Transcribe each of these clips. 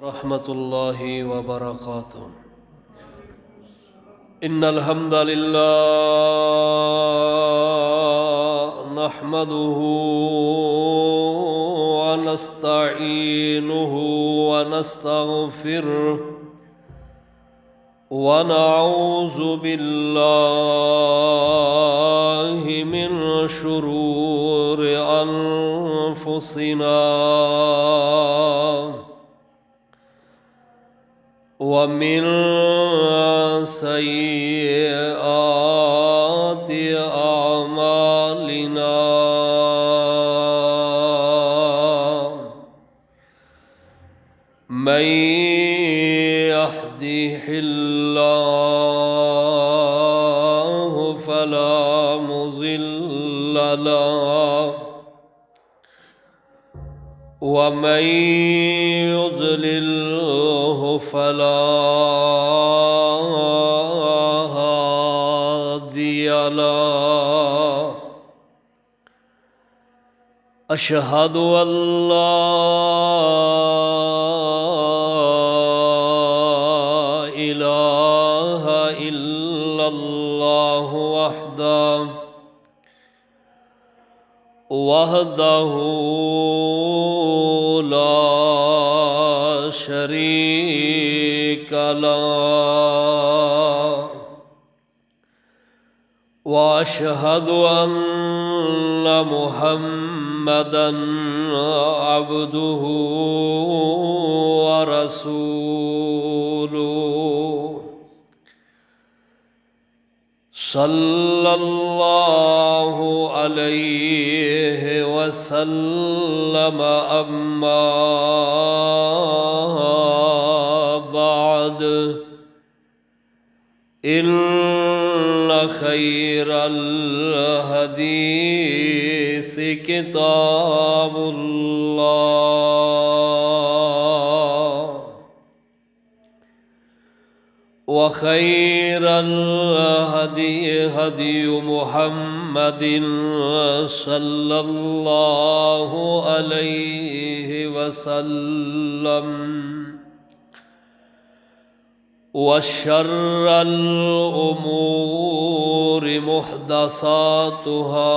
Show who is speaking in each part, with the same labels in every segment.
Speaker 1: رحمة الله وبركاته. إن الحمد لله نحمده ونستعينه ونستغفره ونعوذ بالله من شرور أنفسنا ومن سيئات أعمالنا من يهده الله فلا مضل له ومن يضلله فلا هادي له. أشهد أن لا إله إلا الله وحده لا شريك له وأشهد أن محمدًا عبده ورسوله صلى الله عليه وسلم. أما بعد إن خير الحديث كتاب الله وخير الهدي هدي محمد صلى الله عليه وسلم وشر الأمور محدثاتها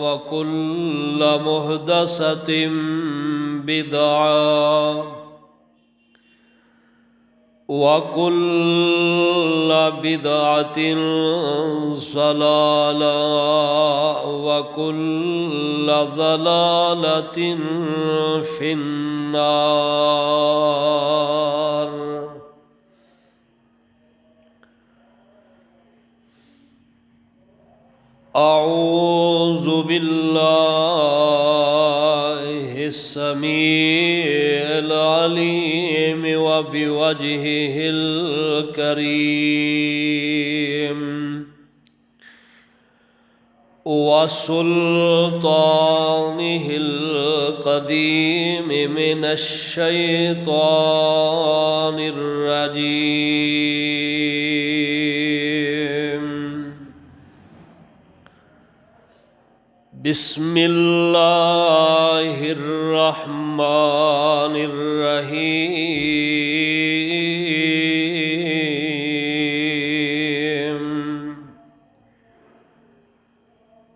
Speaker 1: وكل محدثة بدعة وكل بدعة ضلالة وكل ضلالة في النار. أعوذ بالله السميع العليم وبوجهه الكريم وسلطانه القديم من الشيطان الرجيم. بسم الله الرحمن الرحيم.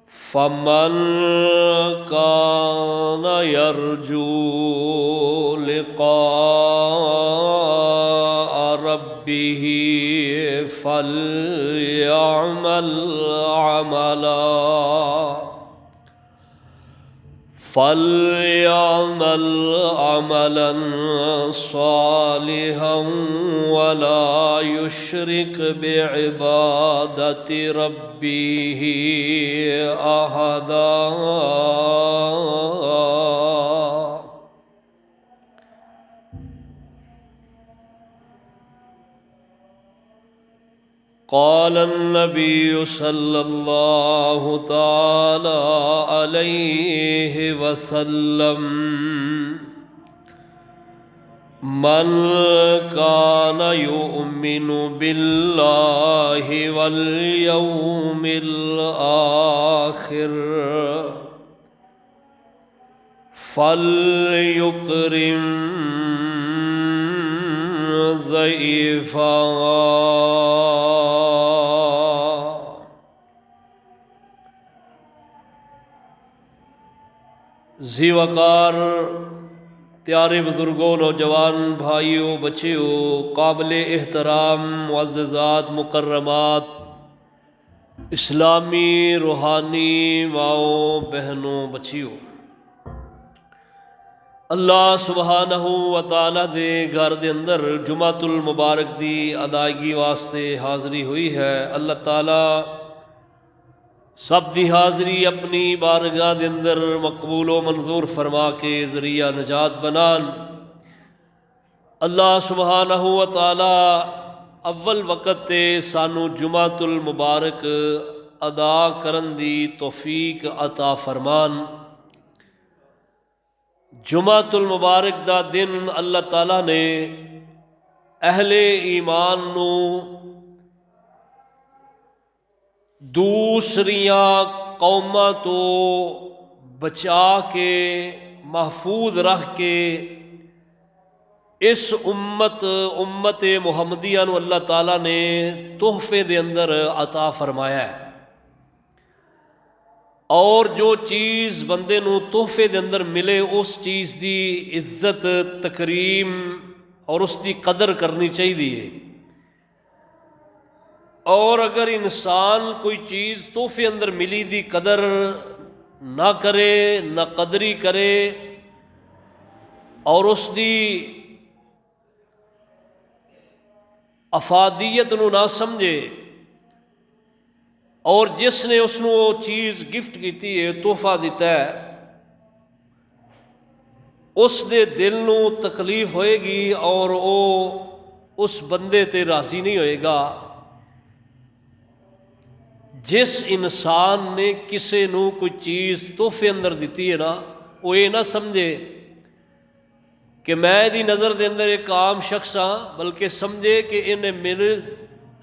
Speaker 1: فمن كان يرجو لقاء ربه فليعمل عملا صالحا ولا يشرك بعبادة ربه أحدا. قال النبي صلى الله تعالى عليه وسلم: من كان يؤمن بالله واليوم الآخر فليكرم ضعیفا ذی وقار پیارے بزرگوں، نوجوان بھائیوں، بچیوں، قابل احترام معززات مکرمات، اسلامی روحانی ماؤں بہنوں بچیوں، اللہ سبحانہ و تعالیٰ دے گھر دے اندر جمعۃ المبارک دی ادائیگی واسطے حاضری ہوئی ہے۔ اللہ تعالیٰ سب دی حاضری اپنی بارگاہ دے اندر مقبول و منظور فرما کے ذریعہ نجات بنان۔ اللہ سبحانہ و تعالیٰ اول وقت تے سانو جمعۃ المبارک ادا کرن دی توفیق عطا فرمان۔ جمعۃ المبارک دا دن اللہ تعالیٰ نے اہل ایمان نو دوسریاں قوماں تو بچا کے محفوظ رکھ کے اس امت محمدیہ نو اللہ تعالیٰ نے تحفے دے اندر عطا فرمایا ہے، اور جو چیز بندے نو تحفے دے اندر ملے اس چیز دی عزت تکریم اور اس دی قدر کرنی چاہیے۔ اور اگر انسان کوئی چیز تحفے اندر ملی دی قدر نہ کرے، نہ قدری کرے، اور اس دی افادیت نو نہ سمجھے، اور جس نے اس نو وہ چیز گفٹ کیتی ہے، تحفہ دیتا ہے، اس دے دل نو تکلیف ہوئے گی اور وہ اس بندے تے راضی نہیں ہوئے گا۔ جس انسان نے کسے نو کوئی چیز تحفے اندر دیتی ہے نا، وہ یہ نہ سمجھے کہ میں دی نظر دے اندر ایک عام شخص ہاں، بلکہ سمجھے کہ انہیں میرے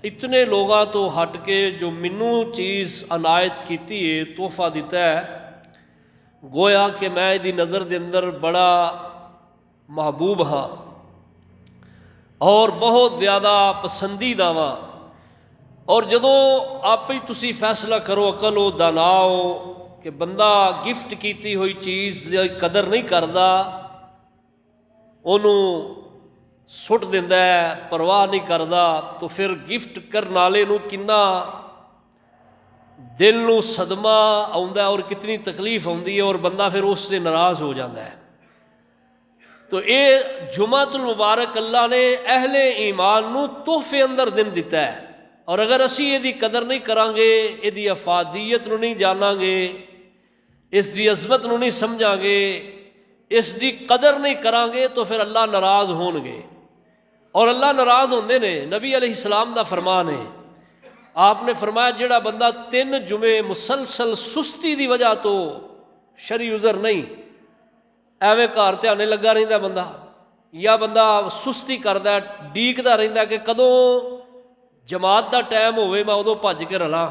Speaker 1: اتنے لوگاں تو ہٹ کے جو منو چیز عنایت کیتی ہے، تحفہ دیتا ہے، گویا کہ میں دی نظر دے اندر بڑا محبوب ہاں اور بہت زیادہ پسندیدہ ہاں۔ اور جدوں آپ ہی تسی فیصلہ کرو، عقل ہو، دانا ہو، کہ بندہ گفٹ کیتی ہوئی چیز دی قدر نہیں کردا، انہوں سٹ دیندا ہے، پرواہ نہیں کردا، تو پھر گفٹ کرن والے نو کنا دل نو صدمہ آوندا ہے اور کتنی تکلیف ہوندی ہے، اور بندہ پھر اس سے ناراض ہو جاتا ہے۔ تو یہ جمعۃ المبارک اللہ نے اہل ایمان نو تحفے اندر دن دیتا ہے، اور اگر اسی یہ دی قدر نہیں کران گے، یہ دی افادیت نو نہیں جاناں گے، اس دی عظمت نو نہیں سمجھاں گے، اس دی قدر نہیں کران گے، تو پھر اللہ ناراض ہون گے، اور اللہ ناراض ہوندے نے۔ نبی علیہ السلام دا فرمان ہے، آپ نے فرمایا جڑا بندہ 3 جمعے مسلسل سستی دی وجہ تو شرعی عذر نہیں، ایویں گھر دھیانے لگا رہندا بندہ، یا بندہ سستی کردا ڈیکدا رہندا کہ کدوں جماعت دا ٹائم ہوئے میں ادو بھج کے رلاں،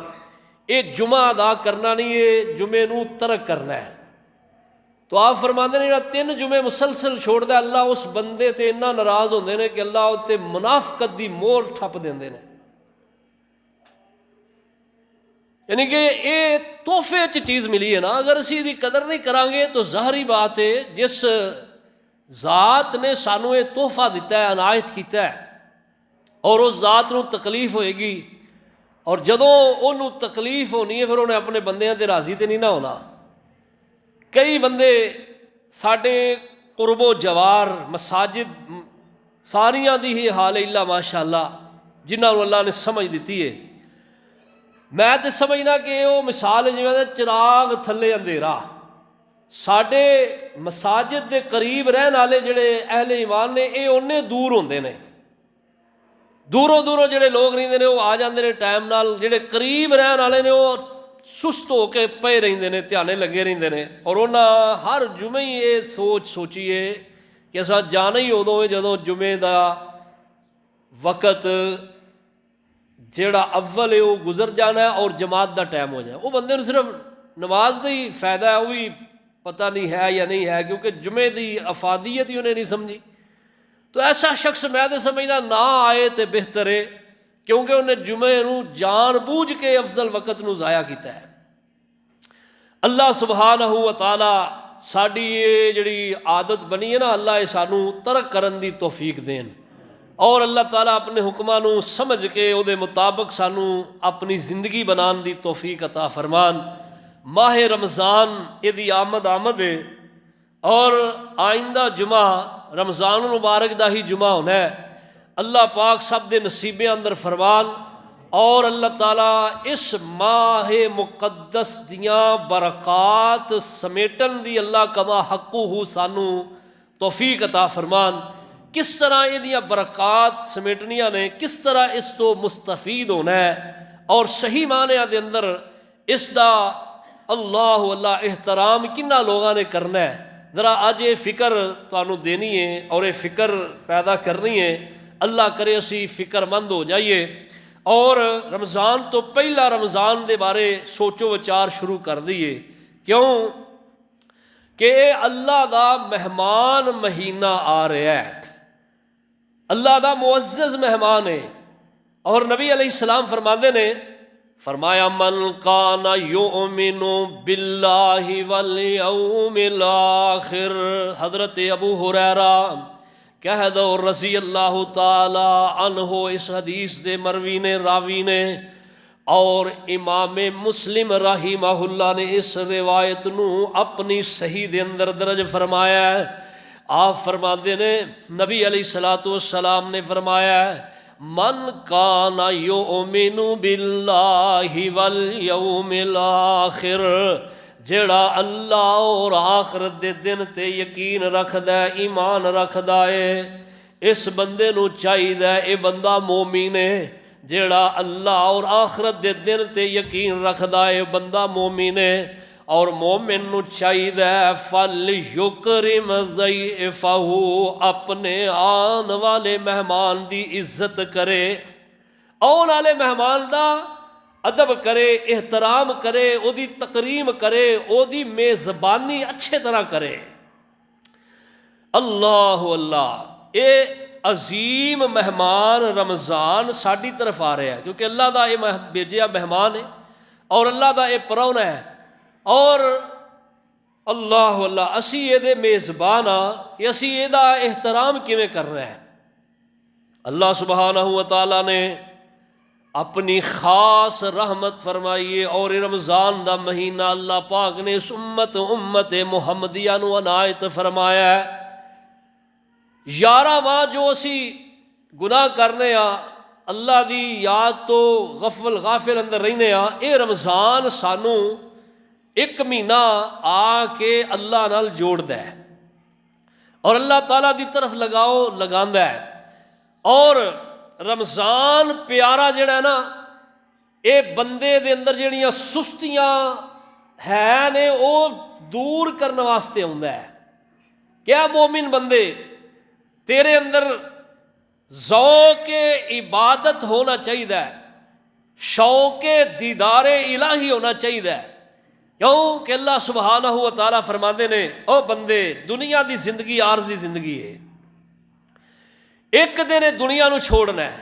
Speaker 1: یہ جمعہ ادا کرنا نہیں، یہ جمعے نو ترک کرنا ہے۔ تو آپ فرماندے نے جڑا 3 جمعے مسلسل چھوڑ دے، اللہ اس بندے تے اتنا ناراض ہوندے نے کہ اللہ تے منافقت دی مور ٹھپ دیندے نے۔ یعنی کہ یہ تحفے چ چیز ملی ہے نا، اگر اسی دی قدر نہیں کران گے تو ظاہری بات ہے جس ذات نے سانو یہ تحفہ دیتا ہے، عنایت کیتا ہے، اور اس ذات نو تکلیف ہوئے گی، اور جدوں انہوں تکلیف ہونی ہے پھر انہیں اپنے بندیاں تے راضی تے نہیں نہ ہونا۔ کئی بندے ساڈے قرب و جوار مساجد ساریاں دی ہی حال ہے الا ماشاء اللہ، جنہاں نو اللہ نے سمجھ دیتی ہے۔ میں تے سمجھنا کہ وہ مثال ہے جویں چراغ تھلے اندھیرا۔ ساڈے مساجد دے قریب رہن والے جڑے اہل ایمان نے، یہ اونے دور ہوندے نے، دوروں دوروں جڑے لوگ رہندے نے وہ آ جاندے نے ٹائم نال، جڑے قریب رہن والے نے وہ سست ہو کے پے رہندے نے، دھیانے لگے رہندے نے، اور انہاں ہر جمعے ہی یہ سوچیے کہ اساں جانا ہی ادوں جدوں جمعے دا وقت جیڑا اول ہے وہ گزر جانا ہے اور جماعت دا ٹائم ہو جائے۔ وہ بندے نو صرف نماز دا ہی فائدہ ہے، وہ بھی پتہ نہیں ہے یا نہیں ہے، کیونکہ جمعے دی افادیت ہی انہیں نہیں سمجھی۔ تو ایسا شخص میں تو سمجھنا نہ آئے تو بہتر ہے، کیونکہ انہیں جمعے نو جان بوجھ کے افضل وقت نو ضائع کیتا ہے۔ اللہ سبحانہ و تعالی ساڈی یہ جڑی عادت بنی ہے نا، اللہ یہ سانو ترک کرن دی توفیق دین، اور اللہ تعالیٰ اپنے حکماں نو سمجھ کے او دے مطابق سانو اپنی زندگی بنان دی توفیق عطا فرمان۔ ماہ رمضان یہ آمد ہے، اور آئندہ جمعہ رمضان المبارک دا ہی جمعہ ہونا ہے۔ اللہ پاک سب دے نصیبے اندر فرمان، اور اللہ تعالیٰ اس ماہ مقدس دیاں برکات سمیٹن دی اللہ کما حقہ سانو توفیق عطا فرمان۔ کس طرح یہ برکات سمیٹنیاں نے، کس طرح اس تو مستفید ہونا ہے، اور صحیح معنی دے اندر اس دا اللہ احترام کنہ لوگاں نے کرنا ہے، ذرا آج یہ فکر تانوں دینی ہے اور یہ فکر پیدا کرنی ہے۔ اللہ کرے اسی فکر مند ہو جائیے، اور رمضان تو پہلا رمضان دے بارے سوچو وچار شروع کر دیئے، کیوں کہ اللہ دا مہمان مہینہ آ رہا ہے، اللہ دا معزز مہمان ہے۔ اور نبی علیہ السلام فرماندے نے فرمایا من کان یؤمن باللہ والیوم الآخر، حضرت ابو ہریرہ کہہ دو رضی اللہ تعالی عنہ، اس حدیث دے مروی نے راوی نے، اور امام مسلم رحمہ اللہ نے اس روایت نو اپنی صحیح دے اندر درج فرمایا ہے۔ آپ فرماتے نے نبی علیہ السلام نے فرمایا ہے من کان یؤمن باللہ والیوم الآخر، جیڑا اللہ اور آخرت دے دن تے یقین رکھدا ہے، ایمان رکھدا ہے، اس بندے نو چاہیدا ہے، اے بندہ مومن ہے۔ جیڑا اللہ اور آخرت دے دن تے یقین رکھدا ہے بندہ مومن ہے، اور مومن نو چاہیدا ہے فَلْيُكْرِمْ ضَيْفَهُ، اپنے آن والے مہمان دی عزت کرے، آن والے مہمان دا ادب کرے، احترام کرے، او دی تکریم کرے، او دی میزبانی اچھے طرح کرے۔ اللہ اللہ، اے عظیم مہمان رمضان ساڈی طرف آ رہا ہے، کیونکہ اللہ دا اے بھیجیا مہمان ہے، اور اللہ دا اے پرونا ہے، اور اللہ اللہ اسی اے دے میزبان ہاں کہ اسی اے دا احترام کیویں کرنا ہے۔ اللہ سبحانہ و تعالیٰ نے اپنی خاص رحمت فرمائیے، اور رمضان دا مہینہ اللہ پاک نے اس امت محمدیہ نو عنایت فرمایا ہے۔ 11 ماہ جو اسی گناہ کرنے ہاں، اللہ دی یاد تو غافل اندر رہنے ہاں، اے رمضان سانو ایک مہینہ آ کے اللہ نال جوڑدا ہے، اور اللہ تعالیٰ دی طرف لگاندا ہے۔ اور رمضان پیارا جڑا ہے نا، اے بندے دے اندر جڑیاں سستیاں ہے نے او دور کرنے واسطے ہوندا ہے۔ کیا مومن بندے تیرے اندر ذوق عبادت ہونا چاہیے، شوق دیدار الہی ہونا چاہیے، کیوں کہ اللہ سبحانہ و تعالیٰ فرماندے نے او بندے دنیا دی زندگی عارضی زندگی ہے، ایک دن دنیا نو چھوڑنا ہے۔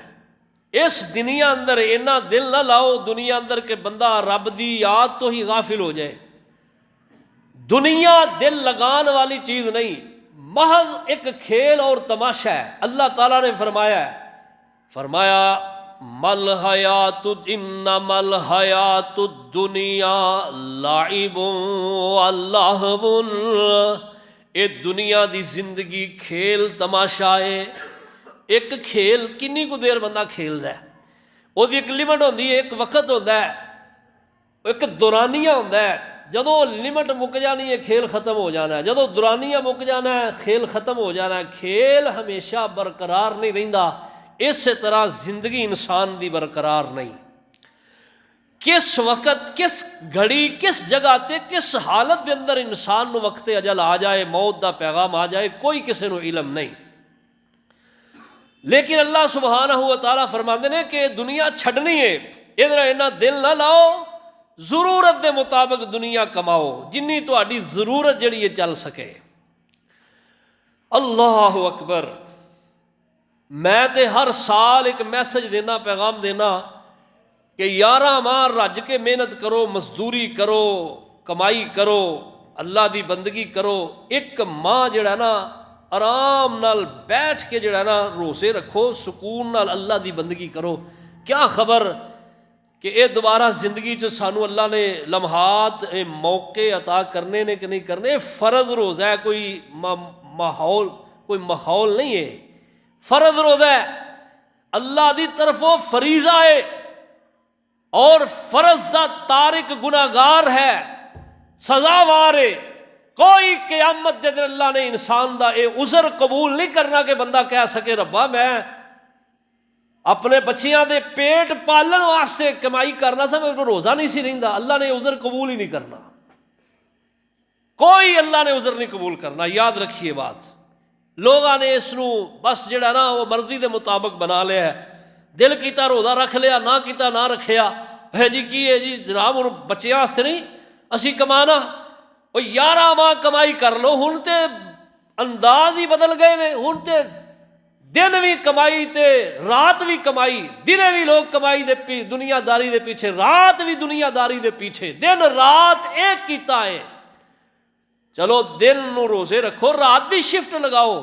Speaker 1: اس دنیا اندر اینا دل نہ لاؤ دنیا اندر کہ بندہ رب دی یاد تو ہی غافل ہو جائے۔ دنیا دل لگان والی چیز نہیں، محض ایک کھیل اور تماشا ہے۔ اللہ تعالیٰ نے فرمایا مل حیات انما الحیات الدنیا لعب ولہو، اے دنیا دی زندگی کھیل تماشا ہے۔ ایک کھیل کنی کو دیر بندہ کھیلدا ہے، وہ دی ایک لمٹ ہوندی ہے، ایک وقت ہوتا ہے، ایک دورانیہ ہوتا ہے۔ جدو لمٹ مک جانی ہے کھیل ختم ہو جانا ہے، جدو دورانیہ مک جانا ہے کھیل ختم ہو جانا ہے۔ کھیل ہمیشہ برقرار نہیں رہندا، اس طرح زندگی انسان دی برقرار نہیں۔ کس وقت، کس گھڑی، کس جگہ تے، کس حالت دے اندر انسان نو وقت اجل آ جائے، موت دا پیغام آ جائے، کوئی کسی نو علم نہیں۔ لیکن اللہ سبحانہ و تعالیٰ فرماندے نے کہ دنیا چھڈنی ہے، ادھر اینا دل نہ لاؤ، ضرورت دے مطابق دنیا کماؤ، جنی تہاڈی ضرورت جڑی ہے چل سکے۔ اللہ اکبر۔ میں تے ہر سال ایک میسج دینا، پیغام دینا کہ 11 ماہ رج کے محنت کرو، مزدوری کرو، کمائی کرو، اللہ دی بندگی کرو، ایک ماہ جڑا نا آرام نال بیٹھ کے جڑا نا روزے رکھو، سکون نال اللہ دی بندگی کرو۔ کیا خبر کہ اے دوبارہ زندگی چ سانو اللہ نے لمحات موقع عطا کرنے نے کہ نہیں کرنے۔ فرض روزہ ہے، کوئی ماحول نہیں ہے، فرض روزہ ہے، اللہ دی طرفوں فریضہ ہے، اور فرض دا تارک گناہگار ہے، سزاوار ہے۔ کوئی قیامت دے دن اللہ نے انسان دا اے عذر قبول نہیں کرنا کہ بندہ کہہ سکے ربا میں اپنے بچیاں دے پیٹ پالن واسطے کمائی کرنا سا، میں روزہ نہیں سی رہندا۔ اللہ نے عذر قبول ہی نہیں کرنا، کوئی اللہ نے عذر نہیں قبول کرنا۔ یاد رکھیے بات، لوگاں نے اس نو بس جڑا نا وہ مرضی دے مطابق بنا لیا ہے، دل کیتا روزہ رکھ لیا، نہ کیتا نہ رکھیا، ہے جی کی ہے جی جناب ہن بچیاں واسطے نہیں اسی کمانا، وہ 11 ماہ کمائی کر لو، ہن تے انداز ہی بدل گئے نے، ہن تے دن بھی کمائی تے رات بھی کمائی، دنے بھی لوگ کمائی دے دنیا داری دے پیچھے، رات بھی دنیا داری دے پیچھے، دن رات ایک کیتا ہے۔ چلو دن نو روزے رکھو، رات دی شفٹ لگاؤ،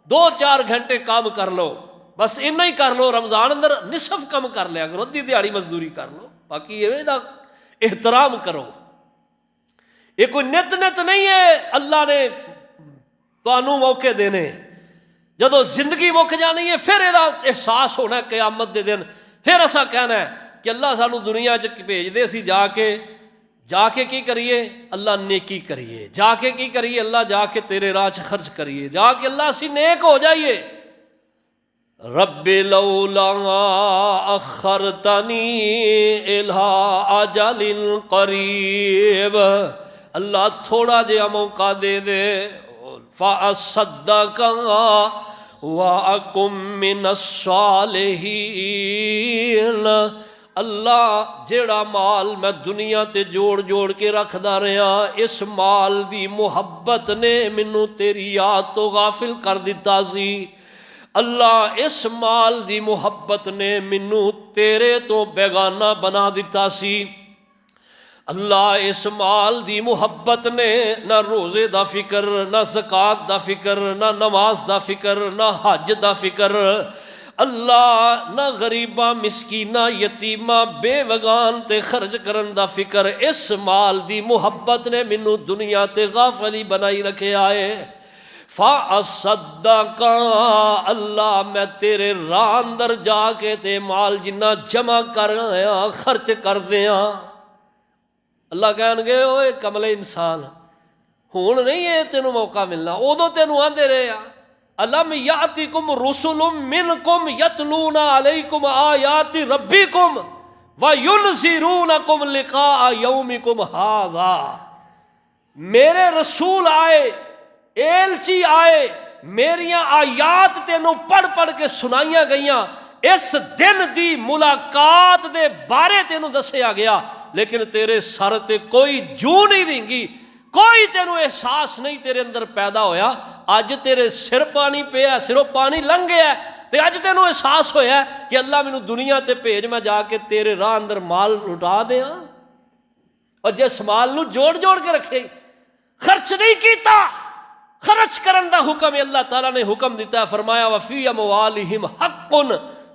Speaker 1: 2-4 گھنٹے کام کر لو، بس اتنا ہی کر لو۔ رمضان اندر نصف کم کر لیا کرو، ادھی دیہاڑی مزدوری کر لو، باقی یہ دا احترام کرو۔ یہ کوئی نت نہیں ہے اللہ نے تانوں موقع دینے، جدو زندگی مک جانی ہے پھر یہ احساس ہونا ہے قیامت دے دن، پھر ایسا کہنا ہے کہ اللہ سانو دنیا چ بھیج دے، اسی جا کے کی کریے؟ اللہ نیکی کریے، جا کے کی کریے؟ اللہ جا کے تیرے راہ چ خرچ کریے، جا کے اللہ اسی نیک ہو جائیے۔ رب لولا اخرتنی الی اجل قریب، اللہ تھوڑا جہا موقع دے دے، فاصدق واکن من الصالحین، اللہ جیڑا مال میں دنیا تے جوڑ کے رکھدا رہا، اس مال دی محبت نے مینوں تیری یاد تو غافل کر دیتا سی، اللہ اس مال دی محبت نے مینوں تیرے تو بیگانہ بنا دیتا سی۔ اللہ اس مال دی محبت نے نہ روزے دا فکر، نہ زکوٰۃ دا فکر، نہ نماز دا فکر، نہ حج دا فکر، اللہ نہ غریباں مسکیناں یتیماں بے وگان تے خرچ کرن دا فکر، اس مال دی محبت نے مینوں دنیا تے غافلی بنائی رکھے آئے۔ فَأَصَدَّقَ، اللہ میں تیرے راہ اندر جا کے تے مال جنہ جمع کر آیا خرچ کر دیاں۔ اللہ کہن گے اوے کملے انسان، ہون نہیں ہے تینوں موقع ملنا، ادو تینوں آندے رہے آ، الم یاتکم رسل منکم یتلون علیکم آیات ربکم وینذرونکم لقاء یومکم ھذا، میرے رسول آئے، ایلچی آئے، میریاں آیات تینوں پڑھ کے سنائیاں گئیاں، اس دن دی ملاقات دے بارے تینوں دسیا گیا، لیکن تیرے سر تے کوئی جو نہیں رنگی، کوئی تینوں احساس نہیں تیرے اندر پیدا ہویا۔ اج تیرے سر پانی پیا، سروں پانی لنگ گیا تے اج تینوں احساس ہویا کہ اللہ مینوں دنیا تے بھیج، میں جا کے تیرے راہ اندر مال لٹا دیاں۔ اور جس مال نو جوڑ کے رکھے، خرچ نہیں کیتا، خرچ کرن دا حکم اللہ تعالیٰ نے حکم دیتا ہے، فرمایا وفی اموالہم حق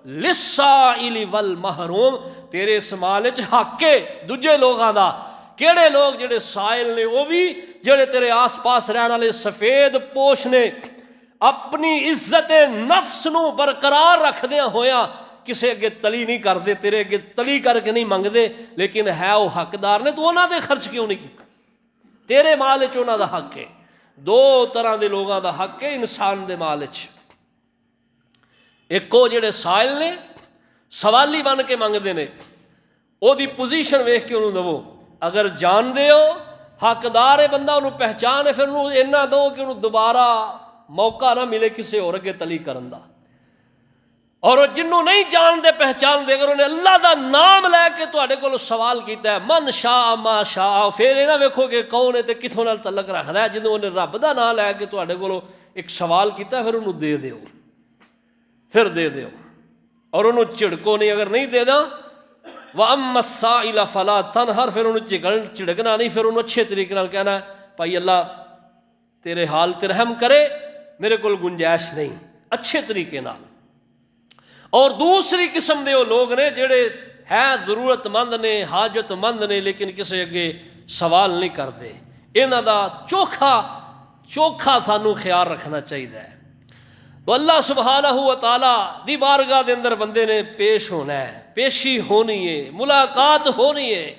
Speaker 1: للسائل والمحروم، تیرے اس مال وچ حق ہے دوجے لوگاں دا۔ کیڑے لوگ؟ جڑے سائل نے، وہ بھی جڑے تیرے آس پاس رہن والے سفید پوش نے، اپنی عزت نفس نو برقرار رکھدیاں ہویا کسے اگے تلی نہیں کردے، تیرے اگے تلی کر کے نہیں منگدے، لیکن ہے وہ حقدار نے، تو انہاں دے خرچ کیوں نہیں کیتا؟ تیرے مال وچ انہاں دا حق ہے۔ دو طرح دے لوگاں دا حق ہے انسان دے مال وچ، ایک وہ جڑے سائل نے، سوالی بن کے منگدے نے، او دی پوزیشن ویکھ کے انہوں دو، اگر جان دے ہو حقدار ہے بندہ، انہوں پہچان ہے، پھر انہوں اینا دو کہ انہوں دوبارہ موقع نہ ملے کسے اور اگے تلی کرن دا۔ اور جنہوں نہیں جان دے پہچان دے، اگر انہیں اللہ دا نام لے کے تواڈے کولوں سوال کیتا ہے من شاء ما شاء، پھر یہ نہ ویکھو کہ کون ہے تے کتھوں نال تعلق رکھدا ہے، جدوں انہیں رب دا نام لے کے تواڈے کولوں ایک سوال کیتا ہے پھر انہوں دے دیو، پھر دے دیو، اور انہوں جھڑکو نہیں، اگر نہیں دے دا وَأَمَّا السَّائِلَ فَلَا تَنْهَرْ، پھر انہوں جھڑکنا نہیں، پھر انہوں اچھے طریقے نال کہنا ہے بھائی اللہ تیرے حال تے رحم کرے، میرے کو گنجائش نہیں، اچھے طریقے نال۔ اور دوسری قسم دے وہ لوگ نے جڑے ہے ضرورت مند نے، حاجت مند نے، لیکن کسی اگے سوال نہیں کرتے، انہاں دا چوکھا سانو خیال رکھنا چاہیے۔ تو اللہ سبحانہ و تعالیٰ دی بارگاہ دے اندر بندے نے پیش ہونا ہے، پیشی ہونی ہے، ملاقات ہونی ہے،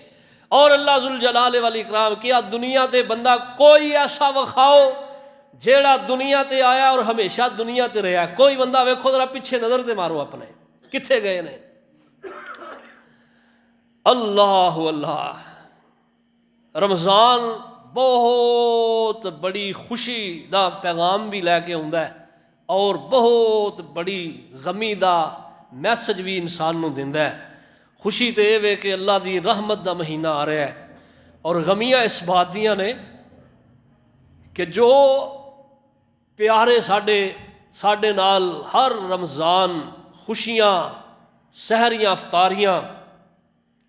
Speaker 1: اور اللہ ذوالجلال والاکرام کیا دنیا تے بندہ کوئی ایسا وکھاؤ جیڑا دنیا تے آیا اور ہمیشہ دنیا تے رہا، کوئی بندہ ویکھو ذرا پیچھے نظر تے مارو اپنے کتھے گئے نے۔ اللہ اللہ، رمضان بہت بڑی خوشی دا پیغام بھی لے کے آندا ہے، اور بہت بڑی غمی دا میسج بھی انسان نو دیندا ہے۔ خوشی تے یہ وے کہ اللہ دی رحمت دا مہینہ آ رہا ہے، اور غمیاں اس بات دیاں نے کہ جو پیارے ساڈے نال ہر رمضان خوشیاں سحریاں افطاریاں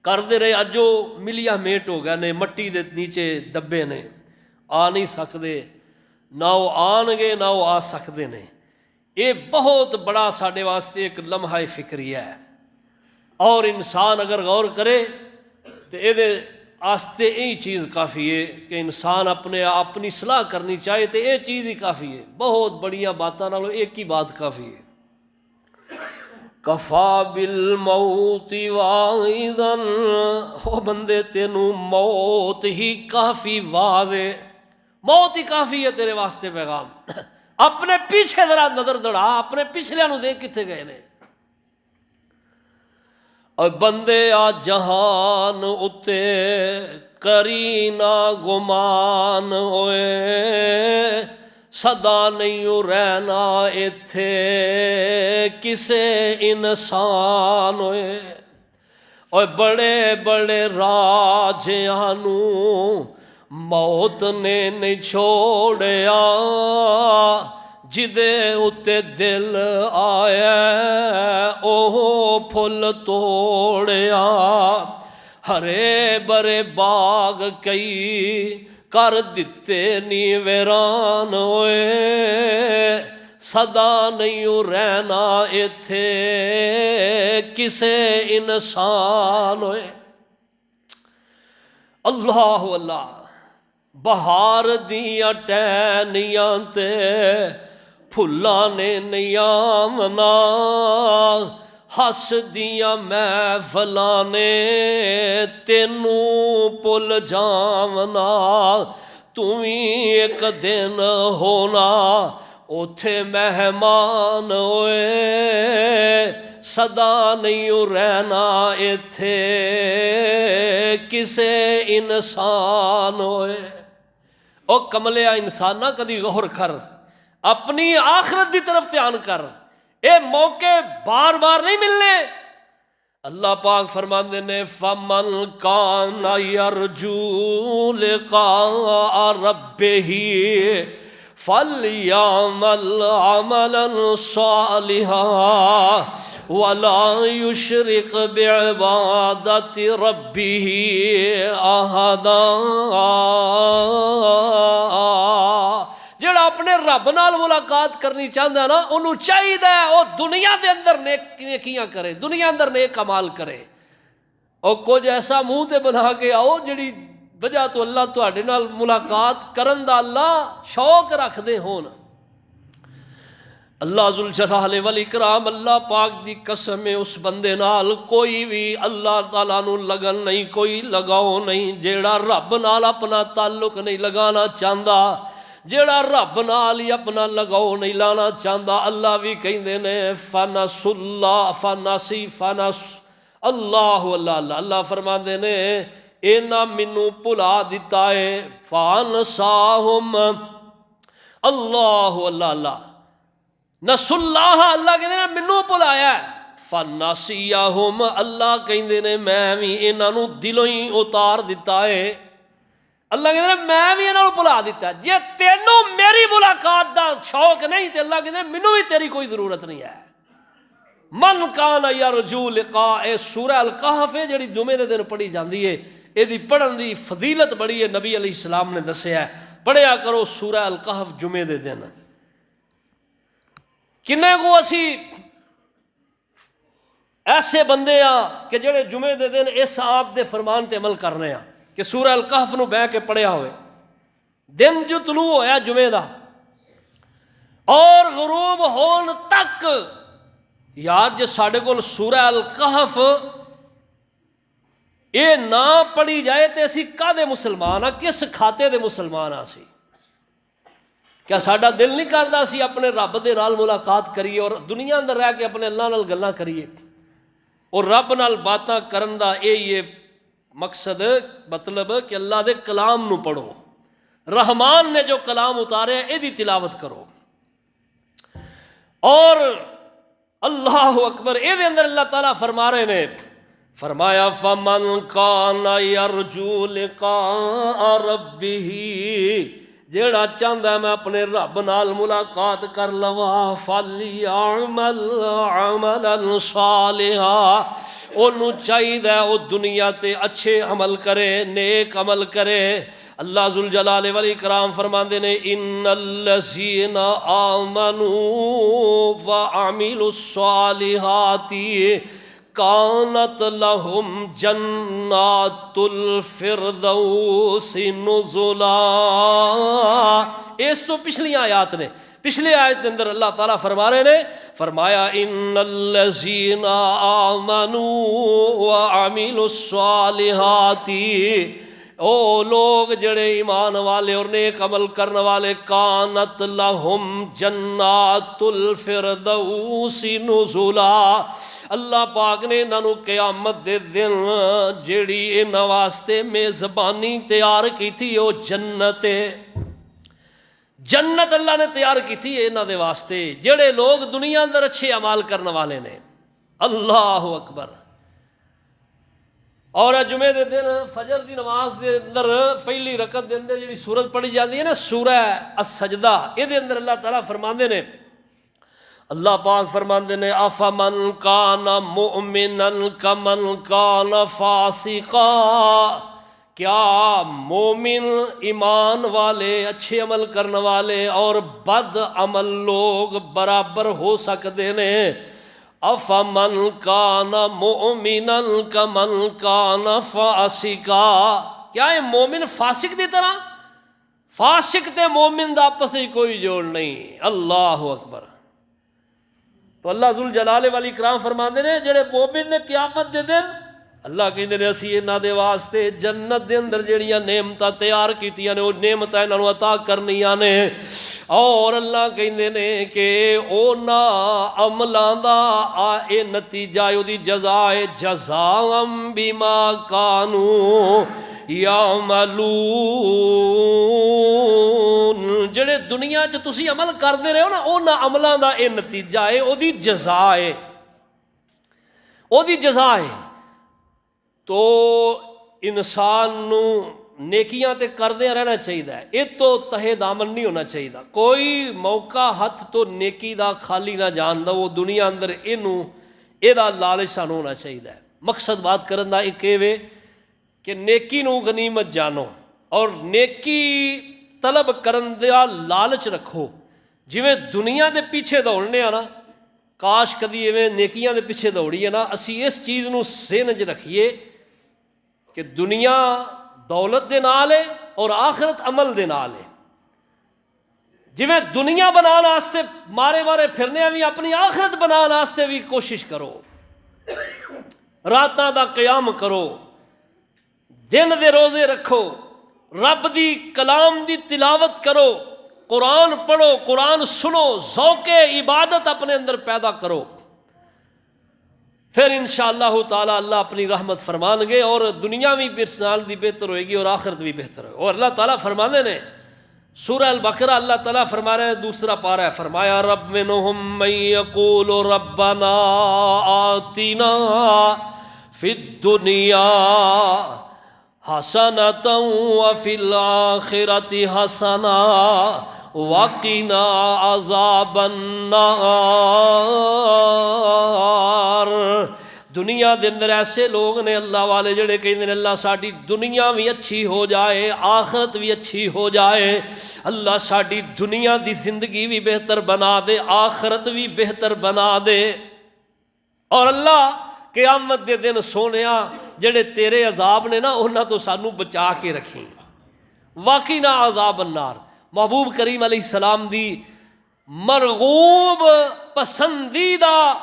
Speaker 1: کرتے رہے، اج وہ ملیا میٹ ہو گئے نے، مٹی دے نیچے دبے نے، آ نہیں سکتے، نہ وہ آن گے نہ وہ آ سکتے نے۔ یہ بہت بڑا ساڈے واسطے ایک لمحہ فکریہ ہے، اور انسان اگر غور کرے تو یہ آستے یہی چیز کافی ہے کہ انسان اپنی صلاح کرنی چاہے تو یہ چیز ہی کافی ہے، بہت بڑیاں باتاں نالوں ایک ہی بات کافی ہے۔ کفا بالموت واعظا، او بندے تینوں موت ہی کافی واضح، موت ہی کافی ہے تیرے واسطے پیغام۔ اپنے پیچھے ذرا نظر دوڑا، اپنے پچھلے نو دیکھ کتنے گئے نے۔ اور بندے آ جہان اتے کری نہ گمان ہوئے، سدا نہیں رہنا ایتھے کسے انسان ہوئے۔ اور بڑے بڑے راجیاں نو موت نے نہیں چھوڑیا، جدے اتے دل آیا اوہ پھل توڑیا۔ ہرے برے باغ کئی کر دتے نی ویران ہوئے، سدا نہیں رہنا ایتھے کسے انسان ہوئے۔ اللہ اللہ، بہار دیاں ٹہنیاں تے پھلاں نے نہیں آمنا، ہس دیاں محفلاں نے تینوں پل جامنا۔ تو بھی ایک دن ہونا اوتھے مہمان ہوئے، سدا نہیں رہنا ایتھے کسے انسان ہوئے۔ او کملیا انسانا کدی غور کر، اپنی آخرت دی طرف دھیان کر، اے موقع بار بار نہیں ملنے۔ اللہ پاک فرماندے نے فَمَنْ كَانَ يَرْجُو لِقَاءَ رَبِّهِ فَلْيَعْمَلْ عَمَلًا صَالِحًا وَلَا يُشْرِكْ بِعِبَادَةِ رَبِّهِ أَحَدًا۔ جڑا اپنے رب نال ملاقات کرنی چاہتا ہے نا، انہوں چاہیے وہ دنیا دے اندر نیکیاں کرے، دنیا اندر نیک کمال کرے، اور کچھ ایسا منہ تے بنا کے آؤ جڑی وجہ تو اللہ تواڈے نال ملاقات کرن دا اللہ شوق رکھ دے ہون۔ اللہ ذوالجلال والاکرام، اللہ پاک دی قسم ہے، اس بندے نال کوئی بھی اللہ تعالیٰ نو لگن نہیں، کوئی لگاؤ نہیں، جیڑا رب نال اپنا تعلق نہیں لگانا چاہتا، جیڑا رب نال ہی اپنا لگاؤ نہیں لانا چاہتا۔ اللہ بھی کہندے نے فنس اللہ فنسی فنس اللہ اللہ اللہ، اللہ فرماندے نے اینا منو بھلا دیتا ہے فانساہم اللہ اللہ اللہ، نس اللہ، اللہ کہندے نے منو بھلایا ہے، فناسیہم، اللہ کہندے نے میں بھی انہاں نو دلوں ہی اتار دیتا ہے۔ اللہ کہتے ہیں میں بھی انہوں بلا دیتا ہے، جے تینوں میری ملاقات دا شوق نہیں تے اللہ کہتے ہیں مینوں بھی تیری کوئی ضرورت نہیں ہے۔ من کان یرجو لقاء سورہ الکہف ہے جڑی جمعے دے دن پڑھی جاندی ہے، یہ پڑھن دی فضیلت بڑی ہے، نبی علیہ السلام نے دسیا ہے پڑھیا کرو سورہ الکہف جمعے دے دن۔ کنے کو اسی ایسے بندے ہاں کہ جڑے جمعے دے دن اس آپ دے فرمان تے عمل کرنے ہاں کہ سورہ الکہف نو بہ کے پڑھیا ہوئے، دن جو طلوع ہویا جمعے دا اور غروب ہون تک، یار جے ساڈے کول سورہ الکہف یہ نہ پڑھی جائے تے اسی کادے مسلمان ہاں، کس کھاتے دے مسلمان ہاں سی؟ کیا ساڈا دل نہیں کردا اسی اپنے رب دے نال ملاقات کریے اور دنیا اندر رہ کے اپنے اللہ نال گلاں کریے؟ اور رب نال باتاں کرن دا یہ مقصد مطلب کہ اللہ دے کلام نو پڑھو، رحمان نے جو کلام اتارے اے دی تلاوت کرو۔ اور اللہ اکبر، اے دے اندر اللہ تعالیٰ فرما رہے نے، فرمایا فَمَنْ كَانَ يَرْجُو لِقَاءَ رَبِّهِ، جیڑا چاہندا ہے میں اپنے رب نال ملاقات کر لواں، فَلْيَعْمَلْ عَمَلًا صَالِحًا، انہوں چاہیے وہ دنیا تے اچھے عمل کرے، نیک عمل کرے۔ اللہ ذوالجلال والاکرام فرماندے نے ان الذین آمنوا وعملوا الصالحات کانت لہم جنات الفردوس نزلا۔ اس تو پچھلی آیات نے، پچھلے آیت کے اندر اللہ تعالیٰ فرما رہے نے، فرمایا ان الذین آمنوا وعملوا الصالحات، او لوگ جڑے ایمان والے اور نیک عمل کرنے والے، کانت لہم جنات الفردوس نزلا، اللہ پاک نے انہوں قیامت دے دن جڑی انہاں واسطے میزبانی تیار کی تھی، او جنت جنت اللہ نے تیار کی تھی انہاں دے واسطے جڑے لوگ دنیا اندر اچھے اعمال کرنے والے نے۔ اللہ اکبر۔ اور جمعے دے دن فجر دی نماز دے اندر پہلی رکعت دے اندر جڑی سورت پڑھی جاندی ہے نا، سورہ السجدہ، یہ دے اندر اللہ تعالیٰ فرماندے نے، اللہ پاک فرماندے نے افمن کان مؤمنا کمن کان فاسقا، کیا مومن ایمان والے اچھے عمل کرنے والے اور بد عمل لوگ برابر ہو سکتے ہیں؟ افمن کان مؤمنا کمن کان فاسقا، کیا یہ مومن فاسق دی طرح؟ فاسق تے مومن دا آپس میں کوئی جوڑ نہیں۔ اللہ اکبر۔ تو اللہ ذوالجلال والاکرام فرماندے نے جڑے مومن نے قیامت دے دن، اللہ کہندے نے اسی انہاں دے واسطے جنت دے اندر جڑیاں نعمتاں تیار کیتیاں نے وہ نعمتاں انہاں نوں عطا کرنیاں نے، اور اللہ کہندے نے کہ اونا عملاں دا اے نتیجہ او دی جزا ہے، جزاء بما کانوا یعملون، جڑے دنیا چ تسی عمل کردے رہے ہو نا، اونا عملاں دا اے نتیجہ ہے، او دی جزا ہے، او دی جزا ہے۔ تو انسان نو نیکیاں تے کردے رہنا چاہیے، یہ تو تہے دامن نہیں ہونا چاہیے، کوئی موقع ہاتھ تو نیکی دا خالی نہ جان دا، وہ دنیا اندر یہ لالچ سانو ہونا چاہیے۔ مقصد بات کرن دا ایک وے کہ نیکی نو غنیمت جانو اور نیکی طلب کرن دا لالچ رکھو، جویں دنیا دے پیچھے دوڑنے آ نا، کاش کدی ایویں نیکیاں دے پیچھے دوڑیے نا، اسی اس چیز نو ذہن وچ رکھیے کہ دنیا دولت دے نال ہے اور آخرت عمل دے نال ہے۔ جویں دنیا بنان واسطے مارے مارے پھرنے بھی، اپنی آخرت بنان واسطے بھی کوشش کرو، راتاں دا قیام کرو، دن دے روزے رکھو، رب دی کلام دی تلاوت کرو، قرآن پڑھو، قرآن سنو، ذوق عبادت اپنے اندر پیدا کرو، پھر انشاءاللہ تعالی اللہ اپنی رحمت فرمان گے اور دنیا بھی انسان دی بہتر ہوئے گی اور آخرت بھی بہتر ہوئے۔ اور اللہ تعالیٰ فرمانے نے سورہ البقرہ اللہ تعالیٰ فرما رہے ہیں، دوسرا پارہ ہے، فرمایا رب منہم من یقول ربنا آتنا فی الدنیا حسنۃ وفی الآخرۃ حسنہ وقنا عذاب النار۔ دنیا دے اندر ایسے لوگ نے اللہ والے جڑے کہندے نے اللہ ساڈی دنیا بھی اچھی ہو جائے آخرت بھی اچھی ہو جائے، اللہ ساڈی دنیا دی زندگی بھی بہتر بنا دے آخرت بھی بہتر بنا دے، اور اللہ قیامت دے دن سونیا جڑے تیرے عذاب نے نا انہاں تو سانو بچا کے رکھیں، واقعی نہ عذاب النار۔ محبوب کریم علیہ السلام دی مرغوب پسندیدہ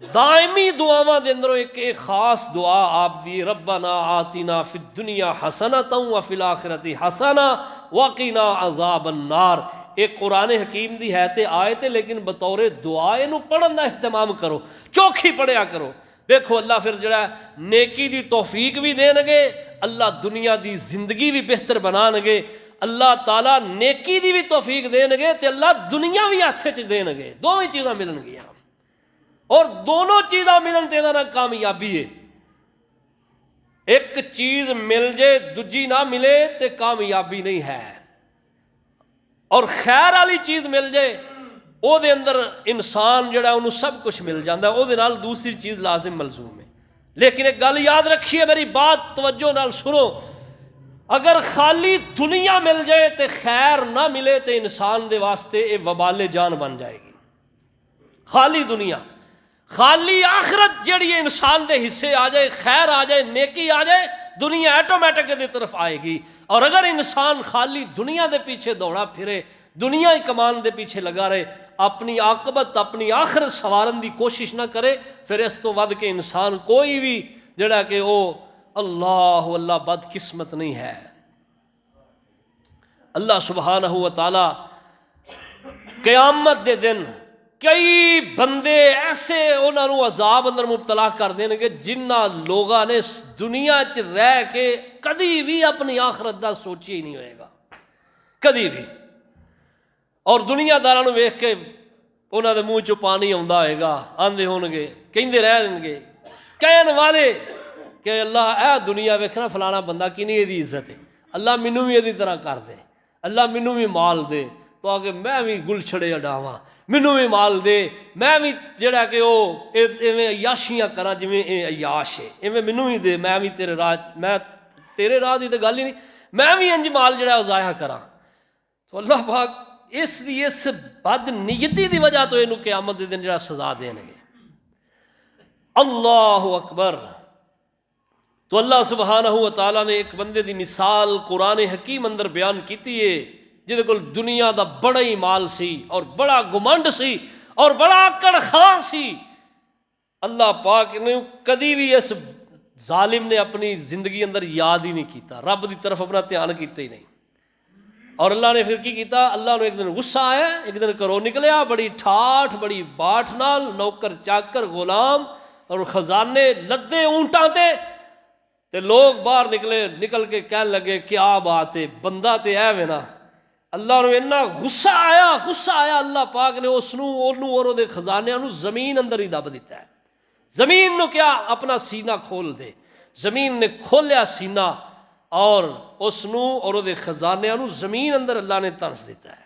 Speaker 1: دائمی دعاواں دے اندروں ایک خاص دعا آپ دی، ربنا آتنا فی الدنیا حسنۃ وفی الآخرۃ حسنہ وقنا عذاب النار۔ ایک قرآن حکیم دی ہے تے آیت ہے، لیکن بطور دعا اینو پڑھن دا اہتمام کرو، چوکھی پڑھیا کرو۔ دیکھو اللہ پھر جڑا نیکی دی توفیق بھی دین گے، اللہ دنیا دی زندگی بھی بہتر بنان گے، اللہ تعالیٰ نیکی دی بھی توفیق دین گے تے اللہ دنیا بھی ہاتھ چ دین گے، دونوں چیزاں ملن گیاں، اور دونوں چیزاں ملن تے دا کامیابی ہے۔ ایک چیز مل جے دوجی نہ ملے تے کامیابی نہیں ہے، اور خیر والی چیز مل جائے او دے اندر انسان جڑا انہوں سب کچھ مل جاندہ ہے، او دے نال دوسری چیز لازم ملزوم ہے۔ لیکن ایک گل یاد رکھیے، میری بات توجہ نال سنو، اگر خالی دنیا مل جائے تے خیر نہ ملے تے انسان دے واسطے اے وبال جان بن جائے گی۔ خالی دنیا، خالی آخرت جڑی انسان دے حصے آ جائے، خیر آ جائے، نیکی آ جائے، دنیا ایٹومیٹک دے طرف آئے گی۔ اور اگر انسان خالی دنیا دے پیچھے دوڑا پھرے، دنیا ہی کمان دے پیچھے لگا رہے، اپنی عاقبت اپنی آخرت سوارن دی کوشش نہ کرے، پھر اس تو ود کے انسان کوئی بھی جڑا کہ او اللہ بد قسمت نہیں ہے۔ اللہ سبحانہ و تعالی قیامت دے دن کئی بندے ایسے انہوں نے عذاب اندر مبتلا کر دیں گے جنہ لوگاں نے دنیا چ رہ کے کدی بھی اپنی آخرت دا سوچی ہی نہیں ہوئے گا، کدی بھی، اور دنیا داراں نوں ویکھ کے انہاں دے منہ چوں پانی آوندا ہوئے گا، آندے ہون گے، کہندے رہن گے کہن والے کہ اللہ اے دنیا ویکھنا فلانا بندہ کنی دی عزت ہے، اللہ مینوں بھی ادی طرح کر دے، اللہ مینوں بھی مال دے تو آگے میں بھی گل چھڑے اڈاواں، مینوں بھی مال دے، میں بھی جڑا کہ او ایویں عیاشیاں کراں جویں اے عیاش ہے، ایویں مینوں بھی دے، میں بھی تیرے راہ دی تے گل ہی نہیں، میں بھی انج مال جڑا او ضائع کراں۔ تو اللہ پاک اس بد نیتی دی وجہ تو اینو قیامت دے دن جڑا سزا دین گے۔ اللہ اکبر۔ تو اللہ سبحانہ و تعالیٰ نے ایک بندے دی مثال قرآن حکیم اندر بیان کیتی ہے جہدے کول دنیا دا بڑا ہی مال سی اور بڑا گمنڈ سی اور بڑا آکڑ خان سی، اللہ پاک نے کدی بھی اس ظالم نے اپنی زندگی اندر یاد ہی نہیں کیتا، رب دی طرف اپنا دھیان کیتا ہی نہیں۔ اور اللہ نے پھر کی کیتا، اللہ نے ایک دن غصہ آیا، ایک دن کرو نکلیا بڑی ٹھاٹھ بڑی باٹھ نال، نوکر چاکر غلام اور خزانے لدے اونٹاں تے لوگ باہر نکل کے کہنے لگے کیا بات ہے، بندہ تے اے وے نا۔ اللہ نے اتنا غصہ آیا اللہ پاک نے انہوں اور دے خزانیاں نو زمین اندر ہی دب دیتا ہے۔ زمین نو کیا اپنا سینہ کھول دے، زمین نے کھولیا سینہ اور اس نو اور دے خزانیاں نو زمین اندر اللہ نے تنس دیتا ہے۔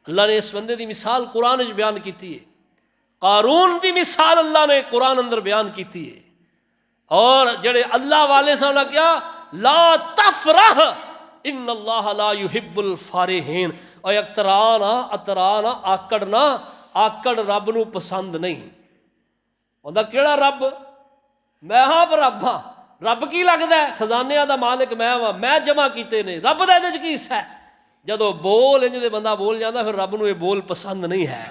Speaker 1: اللہ نے اس بندے دی مثال قرآن وچ بیان کیتی ہے، قارون دی مثال اللہ نے قرآن اندر بیان کیتی ہے، اور جڑے اللہ والے سے انہاں کیا لا تفرح ان اللہ لا یحب الفارحین، اور اترانا آکڑ رب نو پسند نہیں ہوندا۔ کیڑا رب؟ میں ہاں پر رب ہاں، رب کی لگدا ہے خزانیاں دا مالک میں ہاں، میں جمع کیتے نے، رب دا انج کی حصہ ہے؟ جدو بول انج دے بندہ بول جاندا پھر رب نو یہ بول پسند نہیں ہے۔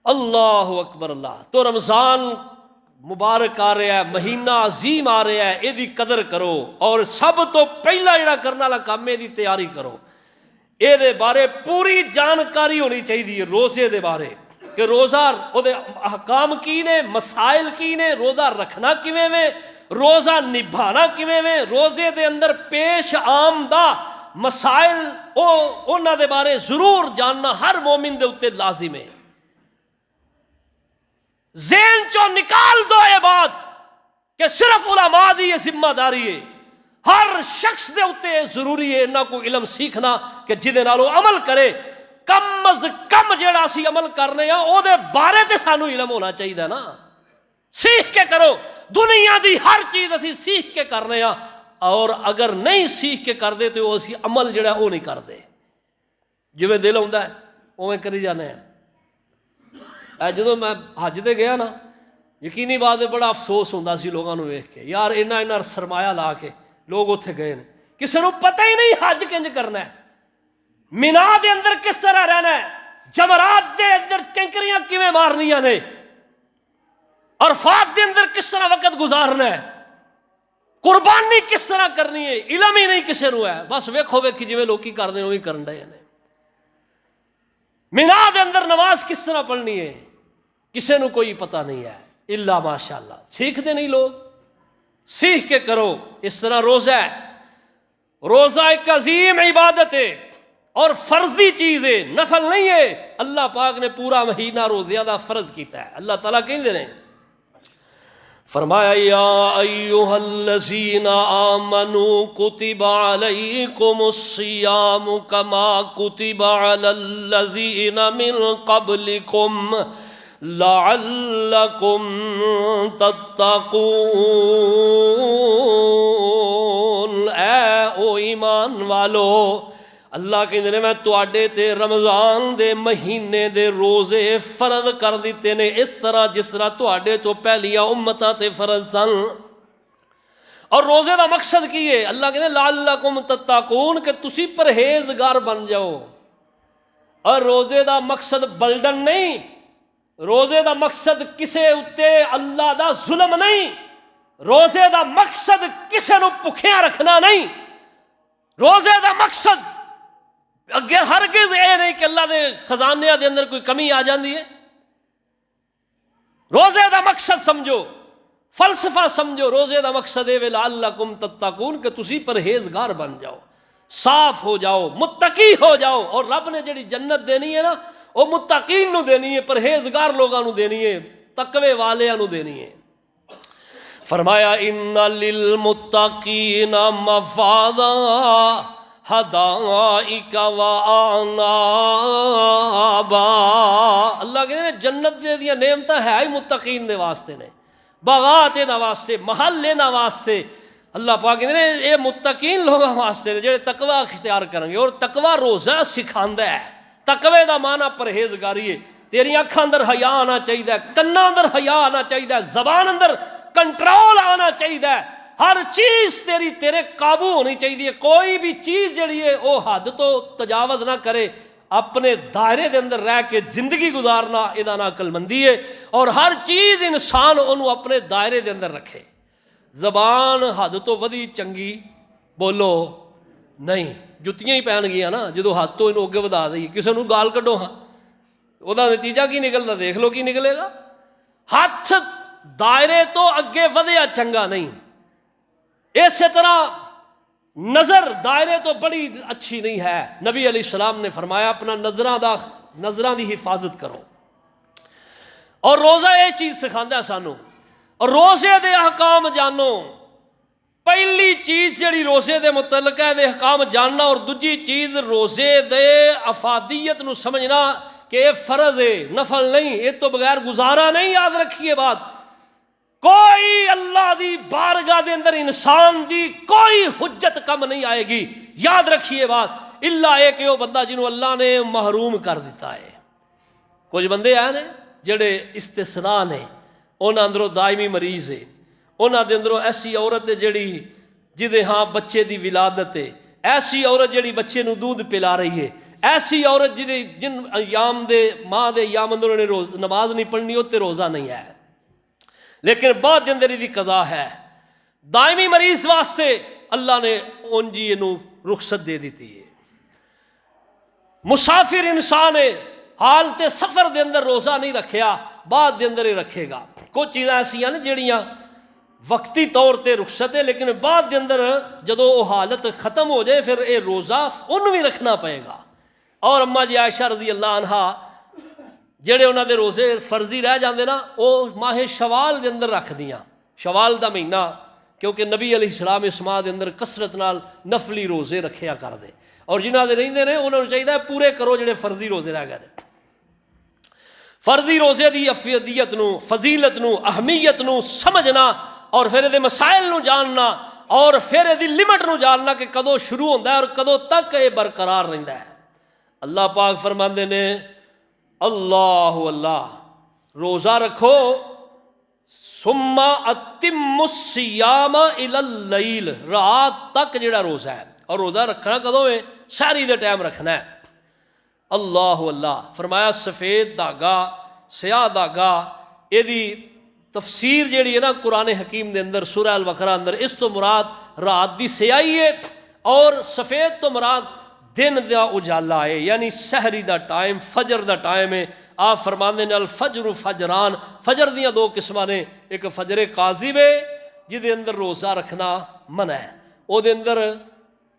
Speaker 1: اللہ اکبر۔ اللہ تو رمضان مبارک آ رہا ہے، مہینہ عظیم آ رہا ہے، یہ دی قدر کرو، اور سب تو پہلا جڑا کرنے والا کام ہے دی تیاری کرو، یہ دے بارے پوری جانکاری ہونی چاہیے روزے دے بارے کہ روزہ او دے احکام کی نے، مسائل کی نے، روزہ رکھنا کیویں میں، روزہ نبھانا کیویں میں، روزے دے اندر پیش آمدہ مسائل انہاں دے بارے ضرور جاننا ہر مومن دے اوتے لازم ہے۔ ذہن چو نکال دو یہ بات کہ صرف علماء دی یہ ذمہ داری ہے، ہر شخص دے اوتے ضروری ہے انہاں کو علم سیکھنا کہ جدے نال عمل کرے، کم از کم جیڑا اسی عمل کرنے ہاں او دے بارے تے سانو علم ہونا چاہیے نا۔ سیکھ کے کرو. دنیا دی ہر چیز اسی سیکھ کے کرنے ہاں, اور اگر نہیں سیکھ کے کر دے تو اسی عمل جڑا وہ نہیں کرتے, جویں دل آتا ہے اویں کری جانے ہیں. جدوں میں حج تے گیا نا, یقینی بات ہے بڑا افسوس ہوتا سی لوگوں کو ویکھ کے, یار اینا سرمایہ لا کے لوگ اتنے گئے نے, کسی کو پتہ ہی نہیں حج کنج کرنا ہے, مینا دے اندر کس طرح رہنا ہے, جمرات دے اندر کنکریاں کیویں مارنیاں نے, عرفات دے اندر کس طرح وقت گزارنا ہے, قربانی کس طرح کرنی ہے, علم ہی نہیں کسی کو ہے. بس ویکھو ویکھی جویں لوکی کردے ہیں اوہی کرن ڈے نے. مینا دے اندر نماز کس طرح پڑھنی ہے کسی کو کوئی پتہ نہیں ہے, الا ماشاء اللہ سیکھتے نہیں لوگ. سیکھ کے کرو. اس طرح روزہ ہے, روزہ ایک عظیم عبادت ہے اور فرضی چیز ہے, نفل نہیں ہے. اللہ پاک نے پورا مہینہ روزیاں دا فرض کیتا ہے. اللہ تعالیٰ کہندے نے, فرمایا یا ایھا الذین آمنوا کتب علیکم الصیام کما کتب علی الذین من قبلکم لعلکم تتقون. اے او ایمان والو, اللہ کہندے نے میں تواڈے تے رمضان دے مہینے دے روزے فرض کر دیتے نے, اس طرح جس طرح تواڈے تو پہلیاں امتاں تے فرض سن. اور روزے دا مقصد کی ہے؟ اللہ کہندے لعلکم تتقون, کہ تسی پرہیزگار بن جاؤ. اور روزے دا مقصد بلڈن نہیں, روزے دا مقصد کسے اتے اللہ دا ظلم نہیں, روزے دا مقصد کسے نو بھکھیاں رکھنا نہیں. روزے دا مقصد اگے ہرگز اے نہیں کہ اللہ دے خزانے دے اندر کوئی کمی آ جاندی ہے. روزے دا مقصد سمجھو, فلسفہ سمجھو. روزے دا مقصد ہے لعلکم تتقون, کہ تسی پرہیزگار بن جاؤ, صاف ہو جاؤ, متقی ہو جاؤ. اور رب نے جڑی جنت دینی ہے نا, وہ متقین نو دینی ہے, پرہیزگار لوگاں نو دینی ہے, تقوی والیاں نو دینی ہے. فرمایا ان للمتقین مفازا حدائق و اعنابا. اللہ کہتے ہیں جنت دیا نعمتاں ہے ہی متقین دے واسطے نے, باغات انہاں واسطے, محل انہاں واسطے. اللہ پاک کہتے ہیں اے متقین لوگاں واسطے نے جڑے تقوی اختیار کریں گے. اور تقوی روزہ سکھاندا ہے. تقوی دا معنی پرہیزگاری ہے. تیری اکھاں اندر حیا آنا چاہیے, کناں اندر حیا آنا چاہیے, زبان اندر کنٹرول آنا چاہیے, ہر چیز تیرے قابو ہونی چاہیے. کوئی بھی چیز جڑی ہے وہ حد تو تجاوز نہ کرے, اپنے دائرے دے اندر رہ کے زندگی گزارنا ادا نا عقل مندی ہے. اور ہر چیز انسان انہوں اپنے دائرے دے اندر رکھے. زبان حد تو ودی چنگی بولو نہیں, جتیاں ہی پہن گیا نا جدو حد تو انہوں اگے ودا دئی. کسی نو گال کڈو ہاں, وہ نتیجہ کی نکلتا دیکھ لو کی نکلے گا. ہاتھ دائرے تو اگے ودیا چنگا نہیں. اسی طرح نظر دائرے تو بڑی اچھی نہیں ہے. نبی علیہ السلام نے فرمایا اپنا نظراں دی حفاظت کرو. اور روزہ یہ چیز سکھاندہ ہے سانو. اور روزے دے احکام جانو. پہلی چیز جڑی روزے دے متعلق ہے دے احکام جاننا, اور دوجی چیز روزے دے افادیت نو سمجھنا کہ یہ فرض ہے, نفل نہیں, یہ تو بغیر گزارا نہیں. یاد رکھیے بات, کوئی اللہ دی بارگاہ دے اندر انسان دی کوئی حجت کم نہیں آئے گی. یاد رکھیے بات, اللہ ایک کہ وہ بندہ جنہوں اللہ نے محروم کر دیتا ہے. کچھ بندے آئے نے جڑے استثناء نے, انہاں اندروں دائمی مریض ہے, انہاں دے اندروں ایسی عورت ہے جڑی جدے ہاں بچے دی ولادت ہے, ایسی عورت جڑی بچے نو دودھ پلا رہی ہے, ایسی عورت جن ایام دے ماں دے ایام اندر نے نماز نہیں پڑھنی ہوتے روزہ نہیں ہے. لیکن بعد دے اندر دی قضا ہے. دائمی مریض واسطے اللہ نے اونجی انو رخصت دے دیتی ہے. مسافر انسان ہے, حالت سفر دے اندر روزہ نہیں رکھیا, بعد دے اندر ہی رکھے گا. کچھ چیزاں ایسی ہیں جڑیاں وقتی طور تے رخصت ہے, لیکن بعد دے اندر جدو وہ حالت ختم ہو جائے پھر یہ روزہ انہوں بھی رکھنا پائے گا. اور اماں جی عائشہ رضی اللہ عنہا جڑے انہاں دے روزے فرضی رہ جاندے نا, وہ ماہ شوال دے اندر رکھ دیاں. شوال دا مہینہ کیونکہ نبی علیہ السلام اس ماہ دے اندر کثرت نال نفلی روزے رکھیا کر دے, اور جنہاں دے رہندے نے انہاں نوں چاہیے پورے کرو جڑے فرضی روزے رہ گئے. فرضی روزے دی افیدیت نو، فضیلت نو، اہمیت نو سمجھنا اور پھر دے مسائل نو جاننا اور پھر دی لمٹ نو جاننا کہ کدوں شروع ہوتا ہے اور کدوں تک یہ برقرار رہتا ہے۔ اللہ پاک فرماندے نے اللہ روزہ رکھو، ثم اتم الصیام الی اللیل، رات تک جڑا روزہ ہے، اور روزہ رکھنا کدوں ہے؟ سحری دے ٹائم رکھنا ہے۔ اللہ فرمایا سفید دھاگا، سیاہ دھاگا، یہ دی تفسیر جیڑی ہے نا قرآن حکیم دے اندر سورہ البقرہ اندر، اس تو مراد رات دی سیاہی ہے اور سفید تو مراد دن دا اجالا ہے، یعنی سحری دا ٹائم، فجر دا ٹائم ہے۔ آپ فرماندے نے الفجر فجران، فجر دیاں دو قسماں نے، ایک فجر کاذب ہے جدے اندر روزہ رکھنا منع ہے، او دے اندر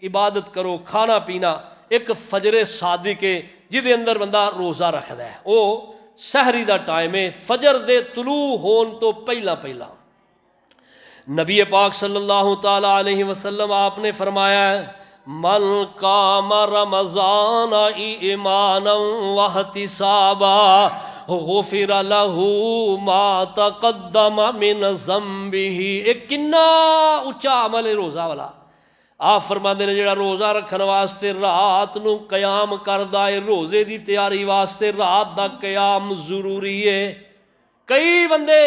Speaker 1: عبادت کرو، کھانا پینا۔ ایک فجر صادق ہے جدے اندر بندہ روزہ رکھدا ہے، او سحری دا ٹائم ہے، فجر دے طلوع ہون تو پہلا پہلا۔ نبی پاک صلی اللہ تعالی علیہ وسلم آپ نے فرمایا ہے من قام رمضان ایمانا واحتسابا غفر له ما تقدم من ذنبہ۔ ایک کنا اچا عمل ہے روزہ والا۔ آپ فرماندے نے جڑا روزہ رکھن واسطے رات نو قیام کردا ہے، روزے دی تیاری واسطے رات دا قیام ضروری ہے۔ کئی بندے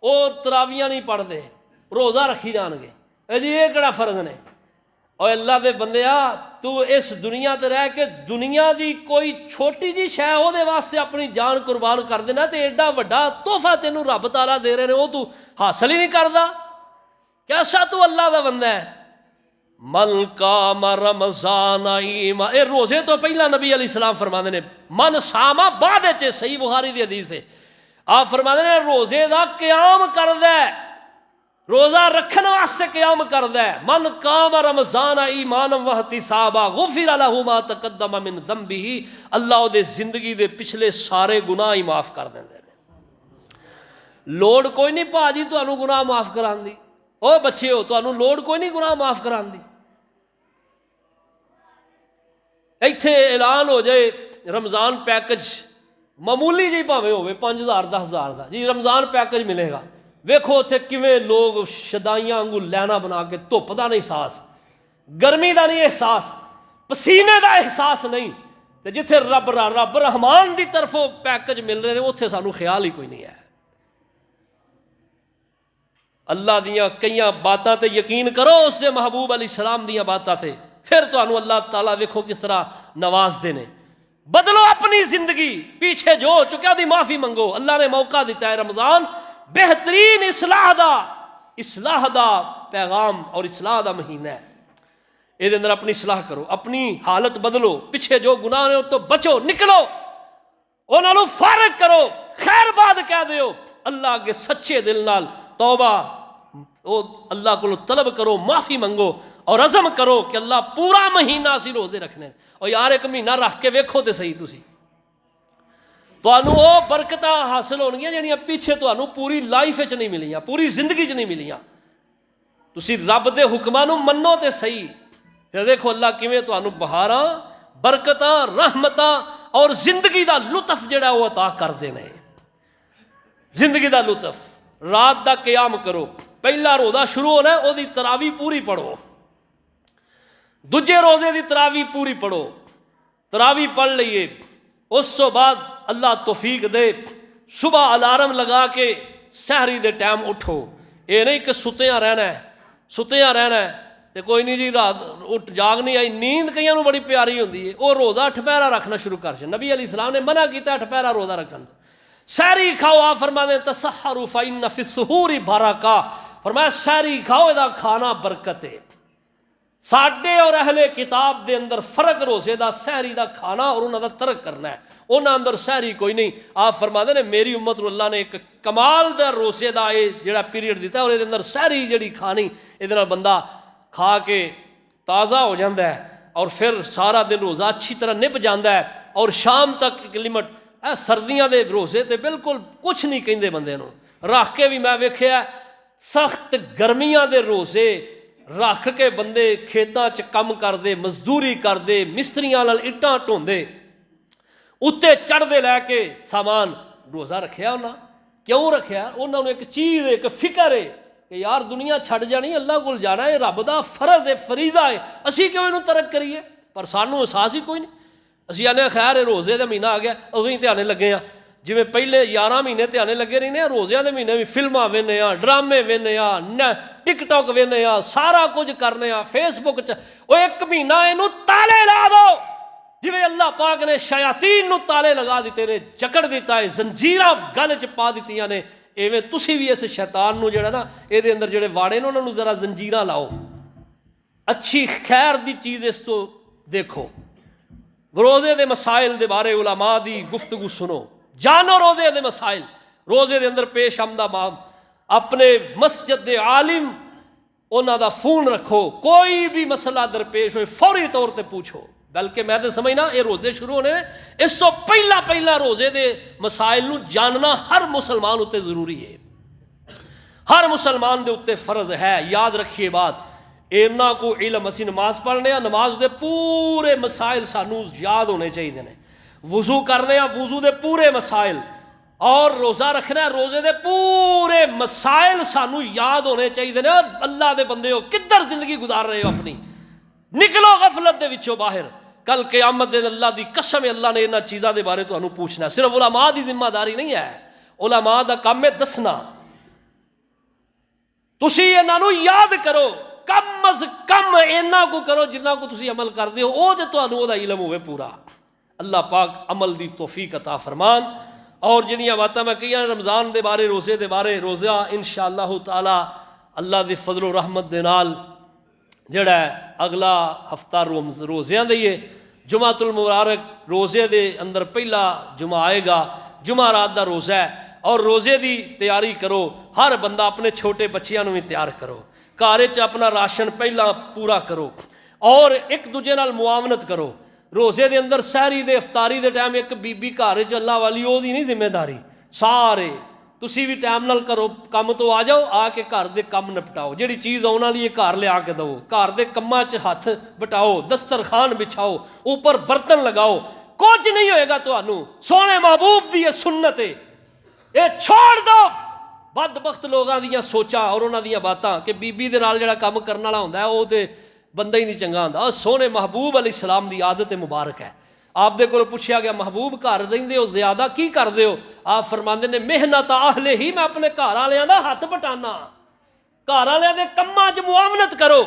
Speaker 1: اور تراویاں نہیں پڑھتے، روزہ رکھی جان گے، اے جی یہ کہڑا فرض نے؟ اور اللہ دے بندیا تو اس دنیا تے رہ کے دنیا دی کوئی چھوٹی جی شے او دے واسطے اپنی جان قربان کر دینا تے ایڈا وڈا تحفہ تینوں رب تعالیٰ دے رہے نے، وہ تو حاصل ہی نہیں کردا، کیسا تو اللہ دا بندہ ہے؟ من قام رمضان ایمان، اے روزے تو پہلا نبی علیہ السلام فرماندے نے من ساما بعد وچ، صحیح بخاری دی حدیث ہے، آپ فرماندے نے روزے دا قیام کردا ہے، روزہ رکھن واسطے قیام کردا ہے۔ من قام رمضان ایمانا واحتسابا غفر له ما تقدم من ذنبہ، اللہ دے زندگی دے پچھلے سارے گناہ ہی معاف کر دیندے نے۔ لوڑ کوئی نہیں پا جی تانوں گناہ معاف کران دی، او بچے ہو تانوں لوڑ کوئی نہیں گناہ معاف کران دی۔ ایتھے اعلان ہو جائے رمضان پیکج معمولی جی بھاویں ہوئے 5000 10,000 دا، جی رمضان پیکج ملے گا، ویکھو اتھے کیویں لوگ شدائیاں وانگو لینا بنا کے، دھوپ دا نہیں احساس، گرمی دا نہیں احساس، پسینے دا احساس نہیں، تے جتھے رب رحمان دی طرفوں پیکج مل رہے ہیں اتھے سانو خیال ہی کوئی نہیں ہے۔ اللہ دیاں کئیاں باتاں تے یقین کرو، اس دے محبوب علیہ السلام دیاں باتاں تے، پھر تانوں اللہ تعالیٰ ویکھو کس طرح نواز دینے۔ بدلو اپنی زندگی، پیچھے جو ہو چکا دی معافی منگو، اللہ نے موقع دیتا ہے۔ رمضان بہترین اصلاح دا پیغام اور اصلاح دا مہینہ ہے، یہ اندر اپنی اصلاح کرو، اپنی حالت بدلو، پیچھے جو گناہ نے تو بچو، نکلو، انہاں نوں فارغ کرو، خیر باد کہہ دیو، اللہ کے سچے دل نال توبہ اللہ کو طلب کرو، معافی منگو اور عزم کرو کہ اللہ پورا مہینہ اسی روزے رکھنے، اور یار ایک مہینہ رکھ کے ویکھو تے صحیح تسی، تانوں وہ برکتاں حاصل ہونگیاں جہڑیاں پیچھے تانوں پوری لائف وچ نہیں ملیاں، پوری زندگی چ نہیں ملیاں۔ تسی رب دے حکماں نوں منو تے صحیح، پھر دیکھو اللہ کیویں تانوں بہاراں، برکتاں، رحمتاں اور زندگی دا لطف جڑا وہ عطا کردے نے۔ زندگی دا لطف، رات دا قیام کرو، پہلا روزہ شروع ہونا ہے، او دی تراویح پوری پڑھو، دوجے روزے دی تراویح پوری پڑھو، تراویح پڑھ لئیے، اس تو بعد اللہ توفیق دے صبح الارم لگا کے سحری دے ٹائم اٹھو، یہ نہیں کہ ستیاں رہنا ہے تے کوئی نہیں جی رات اٹھ جاگ نہیں آئی، نیند کئیاں نوں بڑی پیاری ہوندی ہے، وہ روزہ 8 پہرا رکھنا شروع کر چھے۔ نبی علیہ السلام نے منع کیتا 8 پہرا روزہ رکھن، سحری کھاؤ، آپ فرماتے ہیں تسحروا فإن فی السحور برکہ، فرمایا سحری کھاؤ، ادا کھانا برکت ہے۔ ساڈے اور اہل کتاب دے اندر فرق روزے دا، سحری دا کھانا اور انہاں دا ترک کرنا ہے، انہاں اندر سحری کوئی نہیں۔ آپ فرماتے ہیں میری امت نوں اللہ نے ایک کمال دا روزے دا یہ جڑا پیریڈ دیتا ہے، اور یہ اندر سحری جڑی کھانی، یہ بندہ کھا کے تازہ ہو جاندہ ہے، اور پھر سارا دن روزہ اچھی طرح نب جاندہ ہے، اور شام تک ایک لمٹ۔ سردیاں دے روزے تے بالکل کچھ نہیں کہندے بندے نوں، رکھ کے بھی میں ویکھیا سخت گرمیاں دے روزے رکھ کے بندے کھیتاں چ کم کر دے، مزدوری کر دے، مستریاں نال اٹاں ٹھوندے، اتنے چڑھتے لے کے سامان روزہ رکھیا انہاں کیوں رکھیا انہوں نے ایک چیز ایک فکر ہے کہ یار دنیا چھڑ جانی اللہ کول جانا ہے رب دا فرض ہے فریضہ ہے اسی کیوں انہوں ترک کریے پر سانوں احساس ہی کوئی نہیں اسی آنے خیر ہے روزے دا مہینہ آ گیا اویں دھیانے لگے ہیں جویں پہلے 11 مہینے دھیانے لگے رہنے ہیں روزیاں دے مہینے بھی فلماں وینے ہاں ڈرامے وینے ہاں ٹک ٹاک وینے ہاں سارا کچھ کرنے ہاں فیس بک وہ ایک مہینہ اینو تالے لا دو جویں اللہ پاک نے شیاطین نو تالے لگا دیتے نے جکڑ دیتا ہے زنجیراں گل چ پا دیتیاں نے ایویں تسی بھی اس شیطان نو جڑا نا اے دے اندر جڑے واڑے نے انہاں نو ذرا زنجیراں لاؤ اچھی خیر دی چیز اس تو دیکھو روزے دے مسائل دے بارے علماء دی گفتگو سنو جانو روزے دے مسائل روزے دے اندر پیش آمدہ مام اپنے مسجد دے عالم انہاں دا فون رکھو کوئی بھی مسئلہ درپیش ہوئے فوری طور تے پوچھو بلکہ میں تو سمجھنا یہ روزے شروع ہونے اس تو پہلا روزے دے مسائل نو جاننا ہر مسلمان اتے ضروری ہے ہر مسلمان دے اتے فرض ہے یاد رکھیے بات اینا کو علم اسی نماز پڑھنے ہیں نماز دے پورے مسائل سانو یاد ہونے چاہیے نے وضو کرنے ہیں وضو دے پورے مسائل اور روزہ رکھنا ہے روزے دے پورے مسائل سانو یاد ہونے چاہیے نے اور اللہ دے بندے ہو کدھر زندگی گزار رہے ہو اپنی نکلو غفلت دے وچوں باہر کل قیامت دے اللہ دی قسم اللہ نے انہاں چیزاں دے بارے تانوں پوچھنا ہے صرف علماء دی ذمہ داری نہیں ہے علماء دا کام ہے دسنا تسی انہاں نو یاد کرو کم از کم اینا کو کرو جنہ کو تسی عمل کر دیو او تے تانوں او دا علم ہوئے پورا اللہ پاک عمل دی توفیق عطا فرمان اور جنیاں باتاں میں کہیاں رمضان دے بارے روزے دے بارے روزہ انشاءاللہ تعالی اللہ دی فضل و رحمت دے نال جڑا ہے اگلا ہفتہ روزیاں دئیے جمعۃ المبارک روزے دے اندر پہلا جمعہ آئے گا جمعہ رات دا روزہ ہے اور روزے دی تیاری کرو ہر بندہ اپنے چھوٹے بچیاں نو بھی تیار کرو گھر وچ اپنا راشن پہلا پورا کرو اور ایک دوجے نال معاونت کرو روزے دے اندر سحری دے افطاری دے ٹائم ایک بی بی گھر وچ اللہ والی او دی نہیں ذمہ داری سارے تسی بھی ٹائم نال کرو کم تو آ جاؤ آ کے گھر دے کم نپٹاؤ جڑی چیز آن والی ہے گھر لے آ کے دو گھر دے کماں چ ہاتھ بٹاؤ دسترخوان بچھاؤ اوپر برتن لگاؤ کچھ نہیں ہوئے گا تانوں سونے محبوب دی یہ سنت ہے اے چھوڑ دو بدبخت لوگاں دیاں سوچاں اور انہاں دیاں باتاں کہ بی بی دے نال جڑا کام کرن والا ہوندا ہے او تے بندہ ہی نہیں چنگا ہوندا سونے محبوب علیہ السلام دی عادت مبارک ہے آپ دے کول پوچھا گیا محبوب گھر رہندے ہو زیادہ کی کردے ہو آپ فرماندے نے محنت اہل ہی میں اپنے گھر والےاں دا ہاتھ بٹانا گھر والےاں دے کماں چ معاونت کرو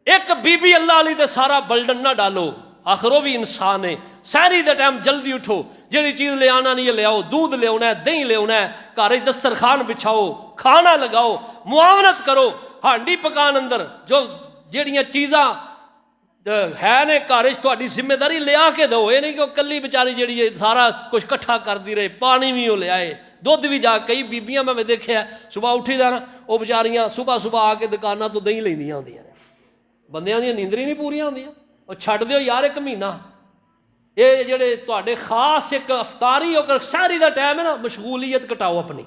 Speaker 1: ایک بی بی اللہ علی تے سارا بلڈن نہ ڈالو آخر وہ بھی انسان ہے سحری دے ٹائم جلدی اٹھو جڑی چیز لے آنا نہیں لے آؤ دودھ لے آنا ہے دہی لے آنا ہے گھر دسترخوان بچھاؤ کھانا لگاؤ معاونت کرو ہانڈی پکان اندر جو جڑیاں چیزاں ہے نے گھر تہاڈی ذمہ داری لے آ کے دو یہ نہیں کہ وہ کلی بیچاری جڑی ہے سارا کچھ کٹھا کرتی رہے پانی بھی وہ لے آئے دودھ بھی جا کئی بیبیاں میں دیکھا صبح اٹھی دا نا وہ بیچاریاں صبح آ کے دکاناں تو دہی لیندیاں ہوندیاں نے بندیاں دی نیندری نہیں پوریاں ہوندیاں وہ چھڈ دیو یار ایک مہینہ یہ جڑے تہاڈے خاص ایک افطاری ہو کر سحری دا ٹائم ہے نا مشغولیت کٹاؤ اپنی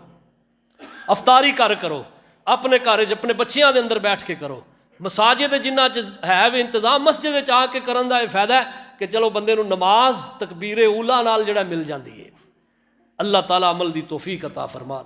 Speaker 1: افطاری کرو اپنے گھر اپنے بچیاں دے اندر بیٹھ کے کرو مساجد جنہ ہے بھی انتظام مسجد آ کے کرن دا یہ فائدہ ہے کہ چلو بندے نو نماز تکبیر اولا نال جڑا مل جاندی ہے اللہ تعالیٰ عمل دی توفیق عطا فرمان